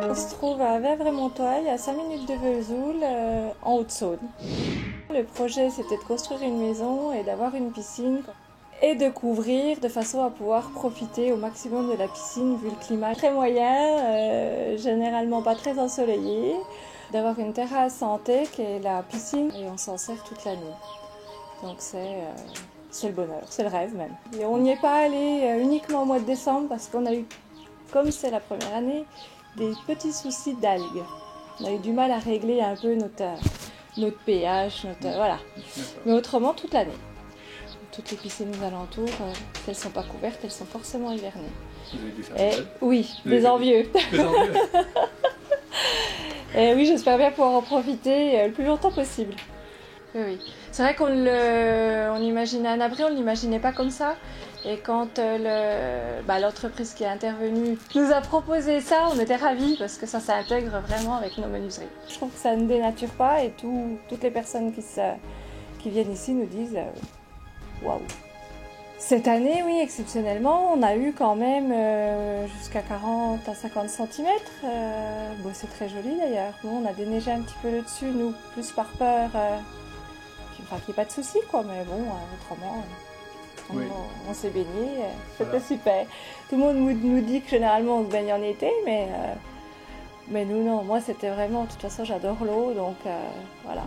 On se trouve à Vèvres-et-Montoil, à 5 minutes de Vesoul, en Haute-Saône. Le projet, c'était de construire une maison et d'avoir une piscine et de couvrir de façon à pouvoir profiter au maximum de la piscine vu le climat très moyen, généralement pas très ensoleillé. D'avoir une terrasse en teck et la piscine et on s'en sert toute l'année. Donc c'est le bonheur, c'est le rêve même. Et on n'y est pas allé uniquement au mois de décembre parce qu'on a eu, comme c'est la première année, des petits soucis d'algues. On a eu du mal à régler un peu notre pH, voilà. Mais autrement, toute l'année. Toutes les piscines aux alentours, si elles ne sont pas couvertes, elles sont forcément hivernées. Vous avez dû faire oui, des envieux. Des envieux. Et oui, j'espère bien pouvoir en profiter le plus longtemps possible. Oui. C'est vrai qu'on imaginait un abri, on ne l'imaginait pas comme ça. Et quand l'entreprise qui est intervenue nous a proposé ça, on était ravis parce que ça s'intègre vraiment avec nos menuiseries. Je trouve que ça ne dénature pas et toutes les personnes qui viennent ici nous disent waouh. Cette année, oui, exceptionnellement, on a eu quand même jusqu'à 40 à 50 cm. C'est très joli d'ailleurs. Bon, on a déneigé un petit peu le dessus, nous, plus par peur qu'il n'y ait pas de soucis, quoi. Mais bon, autrement, on s'est baigné. C'était super. Tout le monde nous dit que généralement on se baigne en été, mais nous, non. Moi, c'était vraiment, de toute façon, j'adore l'eau, donc voilà.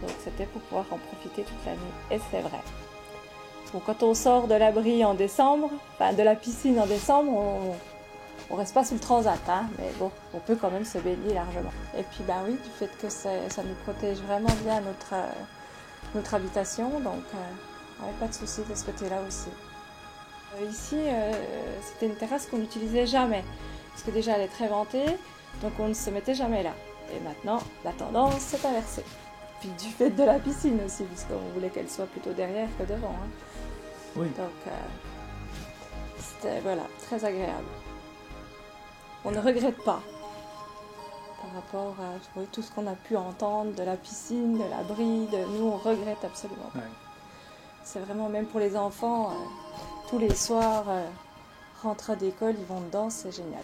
Donc c'était pour pouvoir en profiter toute l'année. Et c'est vrai. Bon, quand on sort de l'abri en décembre, enfin de la piscine en décembre, on reste pas sous le transat, hein, mais bon, on peut quand même se baigner largement. Et puis oui, du fait que ça nous protège vraiment bien notre habitation, donc pas de souci de ce côté-là aussi. Ici, c'était une terrasse qu'on n'utilisait jamais, parce que déjà elle est très ventée, donc on ne se mettait jamais là. Et maintenant, la tendance s'est inversée. Puis du fait de la piscine aussi, puisqu'on voulait qu'elle soit plutôt derrière que devant. Hein. Oui. Donc, c'était très agréable. On ne regrette pas par rapport à tout ce qu'on a pu entendre de la piscine, de l'abri. Nous, on regrette absolument pas. Ouais. C'est vraiment, même pour les enfants, tous les soirs, rentrent d'école, ils vont dedans, c'est génial.